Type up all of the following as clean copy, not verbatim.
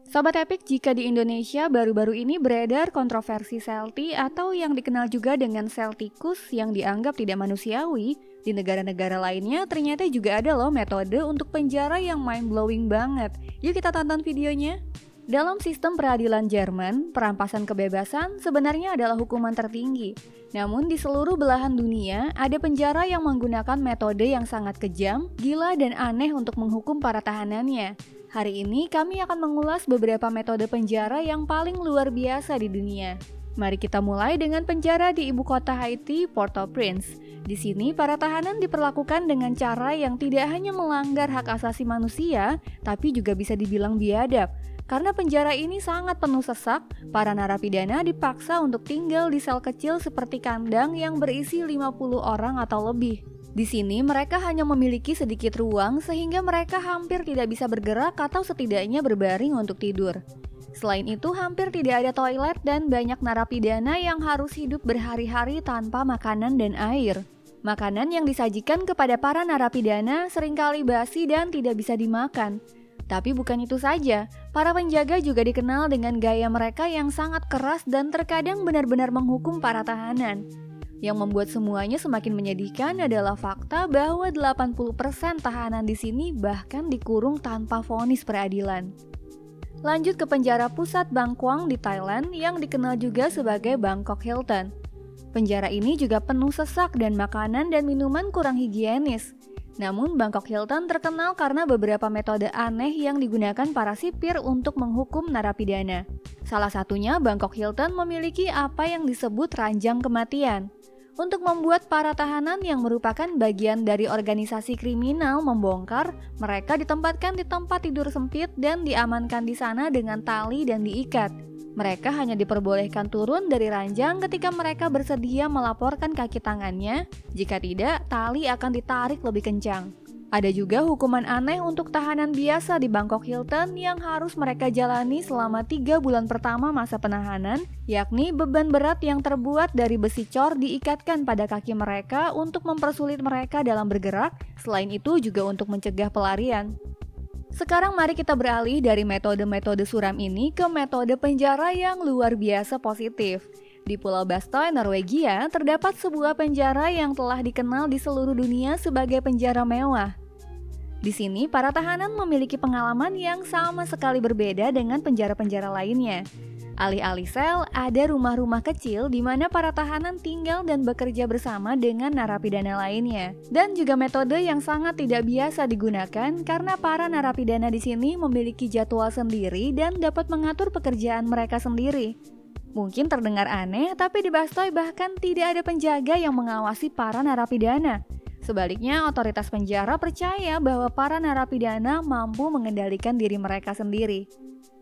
Sobat Epic, jika di Indonesia baru-baru ini beredar kontroversi selfie atau yang dikenal juga dengan sel tikus yang dianggap tidak manusiawi, di negara-negara lainnya ternyata juga ada loh metode untuk penjara yang mind-blowing banget. Yuk kita tonton videonya. Dalam sistem peradilan Jerman, perampasan kebebasan sebenarnya adalah hukuman tertinggi. Namun di seluruh belahan dunia, ada penjara yang menggunakan metode yang sangat kejam, gila dan aneh untuk menghukum para tahanannya. Hari ini kami akan mengulas beberapa metode penjara yang paling luar biasa di dunia. Mari kita mulai dengan penjara di ibu kota Haiti, Port-au-Prince. Di sini para tahanan diperlakukan dengan cara yang tidak hanya melanggar hak asasi manusia, tapi juga bisa dibilang biadab. Karena penjara ini sangat penuh sesak, para narapidana dipaksa untuk tinggal di sel kecil seperti kandang yang berisi 50 orang atau lebih. Di sini mereka hanya memiliki sedikit ruang sehingga mereka hampir tidak bisa bergerak atau setidaknya berbaring untuk tidur. Selain itu hampir tidak ada toilet dan banyak narapidana yang harus hidup berhari-hari tanpa makanan dan air. Makanan yang disajikan kepada para narapidana seringkali basi dan tidak bisa dimakan. Tapi bukan itu saja, para penjaga juga dikenal dengan gaya mereka yang sangat keras dan terkadang benar-benar menghukum para tahanan. Yang membuat semuanya semakin menyedihkan adalah fakta bahwa 80% tahanan di sini bahkan dikurung tanpa vonis peradilan. Lanjut ke penjara pusat Bang Kwang di Thailand yang dikenal juga sebagai Bangkok Hilton. Penjara ini juga penuh sesak dan makanan dan minuman kurang higienis. Namun Bangkok Hilton terkenal karena beberapa metode aneh yang digunakan para sipir untuk menghukum narapidana. Salah satunya Bangkok Hilton memiliki apa yang disebut ranjang kematian. Untuk membuat para tahanan yang merupakan bagian dari organisasi kriminal membongkar, mereka ditempatkan di tempat tidur sempit dan diamankan di sana dengan tali dan diikat. Mereka hanya diperbolehkan turun dari ranjang ketika mereka bersedia melaporkan kaki tangannya, jika tidak, tali akan ditarik lebih kencang. Ada juga hukuman aneh untuk tahanan biasa di Bangkok Hilton yang harus mereka jalani selama 3 bulan pertama masa penahanan, yakni beban berat yang terbuat dari besi cor diikatkan pada kaki mereka untuk mempersulit mereka dalam bergerak, selain itu juga untuk mencegah pelarian. Sekarang mari kita beralih dari metode-metode suram ini ke metode penjara yang luar biasa positif. Di Pulau Bastoy, Norwegia, terdapat sebuah penjara yang telah dikenal di seluruh dunia sebagai penjara mewah. Di sini, para tahanan memiliki pengalaman yang sama sekali berbeda dengan penjara-penjara lainnya. Alih-alih sel, ada rumah-rumah kecil di mana para tahanan tinggal dan bekerja bersama dengan narapidana lainnya. Dan juga metode yang sangat tidak biasa digunakan karena para narapidana di sini memiliki jadwal sendiri dan dapat mengatur pekerjaan mereka sendiri. Mungkin terdengar aneh, tapi di Bastoy bahkan tidak ada penjaga yang mengawasi para narapidana. Sebaliknya, otoritas penjara percaya bahwa para narapidana mampu mengendalikan diri mereka sendiri.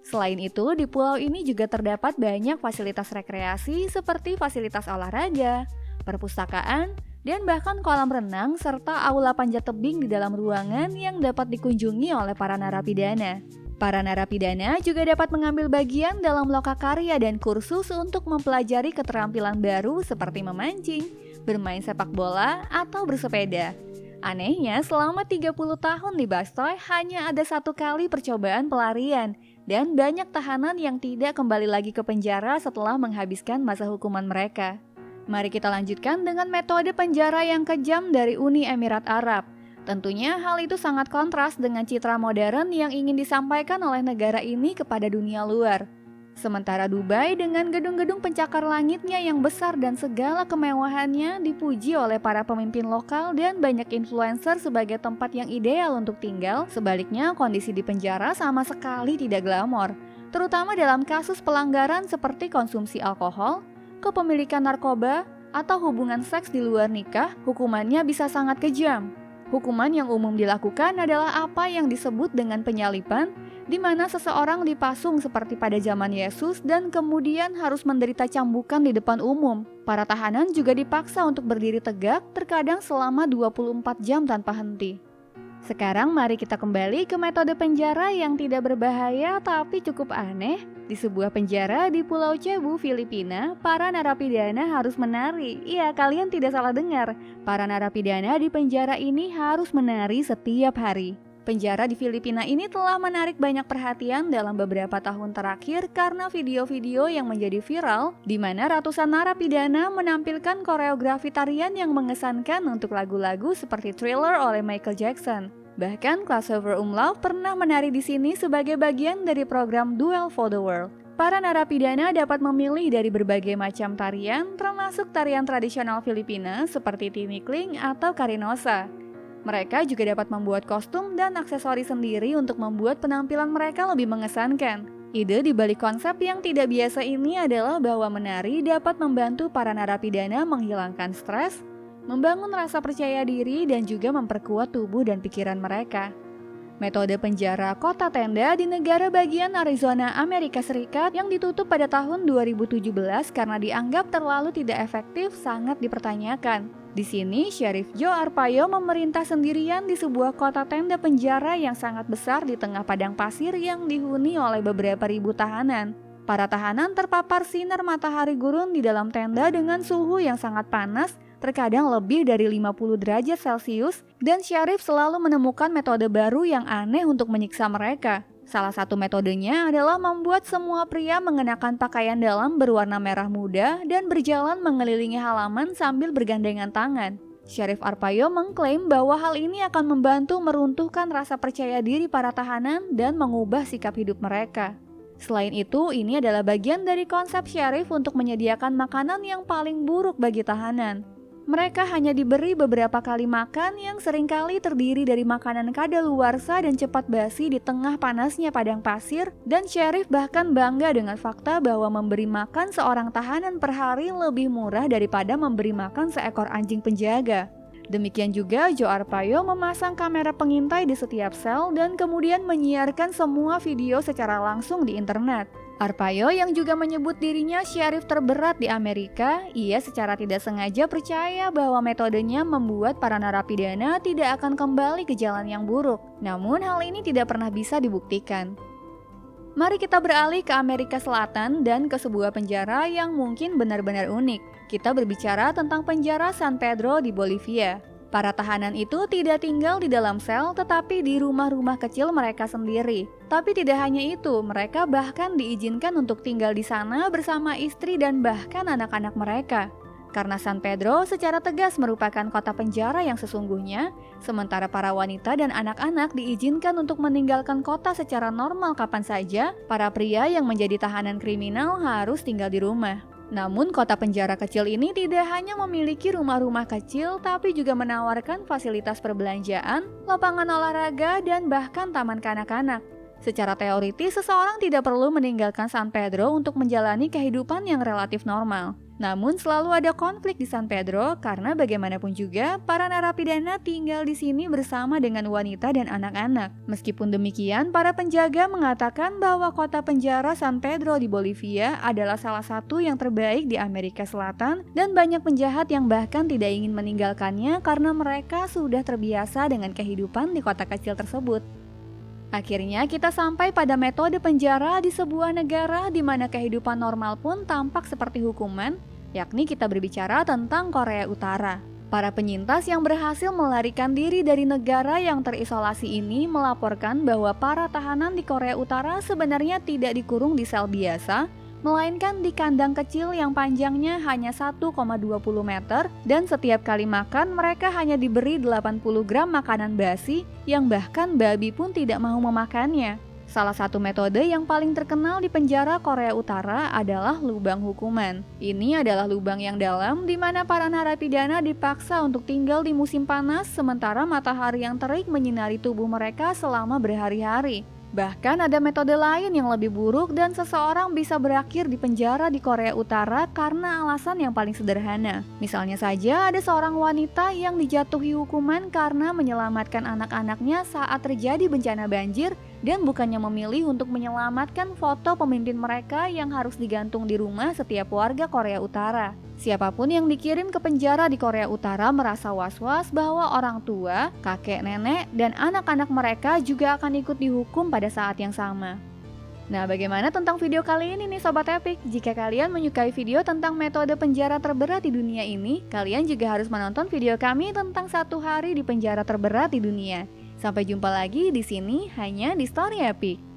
Selain itu, di pulau ini juga terdapat banyak fasilitas rekreasi seperti fasilitas olahraga, perpustakaan, dan bahkan kolam renang serta aula panjat tebing di dalam ruangan yang dapat dikunjungi oleh para narapidana. Para narapidana juga dapat mengambil bagian dalam lokakarya dan kursus untuk mempelajari keterampilan baru seperti memancing, bermain sepak bola, atau bersepeda. Anehnya, selama 30 tahun di Bastoy hanya ada 1 kali percobaan pelarian, dan banyak tahanan yang tidak kembali lagi ke penjara setelah menghabiskan masa hukuman mereka. Mari kita lanjutkan dengan metode penjara yang kejam dari Uni Emirat Arab. Tentunya hal itu sangat kontras dengan citra modern yang ingin disampaikan oleh negara ini kepada dunia luar. Sementara Dubai dengan gedung-gedung pencakar langitnya yang besar dan segala kemewahannya dipuji oleh para pemimpin lokal dan banyak influencer sebagai tempat yang ideal untuk tinggal, sebaliknya kondisi di penjara sama sekali tidak glamor, terutama dalam kasus pelanggaran seperti konsumsi alkohol, kepemilikan narkoba, atau hubungan seks di luar nikah, hukumannya bisa sangat kejam. Hukuman yang umum dilakukan adalah apa yang disebut dengan penyalipan, di mana seseorang dipasung seperti pada zaman Yesus dan kemudian harus menderita cambukan di depan umum. Para tahanan juga dipaksa untuk berdiri tegak, terkadang selama 24 jam tanpa henti. Sekarang mari kita kembali ke metode penjara yang tidak berbahaya tapi cukup aneh. Di sebuah penjara di Pulau Cebu, Filipina, para narapidana harus menari. Iya, kalian tidak salah dengar. Para narapidana di penjara ini harus menari setiap hari. Penjara di Filipina ini telah menarik banyak perhatian dalam beberapa tahun terakhir karena video-video yang menjadi viral di mana ratusan narapidana menampilkan koreografi tarian yang mengesankan untuk lagu-lagu seperti Thriller oleh Michael Jackson. Bahkan Crossover Umlaut pernah menari di sini sebagai bagian dari program Duel for the World. Para narapidana dapat memilih dari berbagai macam tarian, termasuk tarian tradisional Filipina seperti tinikling atau karinosa. Mereka juga dapat membuat kostum dan aksesoris sendiri untuk membuat penampilan mereka lebih mengesankan. Ide di balik konsep yang tidak biasa ini adalah bahwa menari dapat membantu para narapidana menghilangkan stres, membangun rasa percaya diri, dan juga memperkuat tubuh dan pikiran mereka. Metode penjara kota tenda di negara bagian Arizona, Amerika Serikat yang ditutup pada tahun 2017 karena dianggap terlalu tidak efektif sangat dipertanyakan. Di sini, Sheriff Joe Arpaio memerintah sendirian di sebuah kota tenda penjara yang sangat besar di tengah padang pasir yang dihuni oleh beberapa ribu tahanan. Para tahanan terpapar sinar matahari gurun di dalam tenda dengan suhu yang sangat panas, terkadang lebih dari 50 derajat Celcius, dan Sheriff selalu menemukan metode baru yang aneh untuk menyiksa mereka. Salah satu metodenya adalah membuat semua pria mengenakan pakaian dalam berwarna merah muda dan berjalan mengelilingi halaman sambil bergandengan tangan. Sheriff Arpaio mengklaim bahwa hal ini akan membantu meruntuhkan rasa percaya diri para tahanan dan mengubah sikap hidup mereka. Selain itu, ini adalah bagian dari konsep Sheriff untuk menyediakan makanan yang paling buruk bagi tahanan. Mereka hanya diberi beberapa kali makan yang seringkali terdiri dari makanan kadaluarsa dan cepat basi di tengah panasnya padang pasir, dan Sheriff bahkan bangga dengan fakta bahwa memberi makan seorang tahanan per hari lebih murah daripada memberi makan seekor anjing penjaga. Demikian juga Joe Arpaio memasang kamera pengintai di setiap sel dan kemudian menyiarkan semua video secara langsung di internet. Arpaio yang juga menyebut dirinya sheriff terberat di Amerika, ia secara tidak sengaja percaya bahwa metodenya membuat para narapidana tidak akan kembali ke jalan yang buruk. Namun hal ini tidak pernah bisa dibuktikan. Mari kita beralih ke Amerika Selatan dan ke sebuah penjara yang mungkin benar-benar unik. Kita berbicara tentang penjara San Pedro di Bolivia. Para tahanan itu tidak tinggal di dalam sel tetapi di rumah-rumah kecil mereka sendiri. Tapi tidak hanya itu, mereka bahkan diizinkan untuk tinggal di sana bersama istri dan bahkan anak-anak mereka. Karena San Pedro secara tegas merupakan kota penjara yang sesungguhnya, sementara para wanita dan anak-anak diizinkan untuk meninggalkan kota secara normal kapan saja, para pria yang menjadi tahanan kriminal harus tinggal di rumah. Namun kota penjara kecil ini tidak hanya memiliki rumah-rumah kecil tapi juga menawarkan fasilitas perbelanjaan, lapangan olahraga, dan bahkan taman kanak-kanak. Secara teoritis, seseorang tidak perlu meninggalkan San Pedro untuk menjalani kehidupan yang relatif normal. Namun selalu ada konflik di San Pedro karena bagaimanapun juga para narapidana tinggal di sini bersama dengan wanita dan anak-anak. Meskipun demikian, para penjaga mengatakan bahwa kota penjara San Pedro di Bolivia adalah salah satu yang terbaik di Amerika Selatan dan banyak penjahat yang bahkan tidak ingin meninggalkannya karena mereka sudah terbiasa dengan kehidupan di kota kecil tersebut. Akhirnya kita sampai pada metode penjara di sebuah negara di mana kehidupan normal pun tampak seperti hukuman, yakni kita berbicara tentang Korea Utara. Para penyintas yang berhasil melarikan diri dari negara yang terisolasi ini melaporkan bahwa para tahanan di Korea Utara sebenarnya tidak dikurung di sel biasa, melainkan di kandang kecil yang panjangnya hanya 1,20 meter dan setiap kali makan mereka hanya diberi 80 gram makanan basi yang bahkan babi pun tidak mau memakannya. Salah satu metode yang paling terkenal di penjara Korea Utara adalah lubang hukuman. Ini adalah lubang yang dalam di mana para narapidana dipaksa untuk tinggal di musim panas sementara matahari yang terik menyinari tubuh mereka selama berhari-hari. Bahkan ada metode lain yang lebih buruk dan seseorang bisa berakhir di penjara di Korea Utara karena alasan yang paling sederhana. Misalnya saja ada seorang wanita yang dijatuhi hukuman karena menyelamatkan anak-anaknya saat terjadi bencana banjir dan bukannya memilih untuk menyelamatkan foto pemimpin mereka yang harus digantung di rumah setiap warga Korea Utara. Siapapun yang dikirim ke penjara di Korea Utara merasa was-was bahwa orang tua, kakek nenek, dan anak-anak mereka juga akan ikut dihukum pada saat yang sama. Nah, bagaimana tentang video kali ini nih Sobat Epic? Jika kalian menyukai video tentang metode penjara terberat di dunia ini, kalian juga harus menonton video kami tentang 1 hari di penjara terberat di dunia. Sampai jumpa lagi di sini hanya di Story Epic.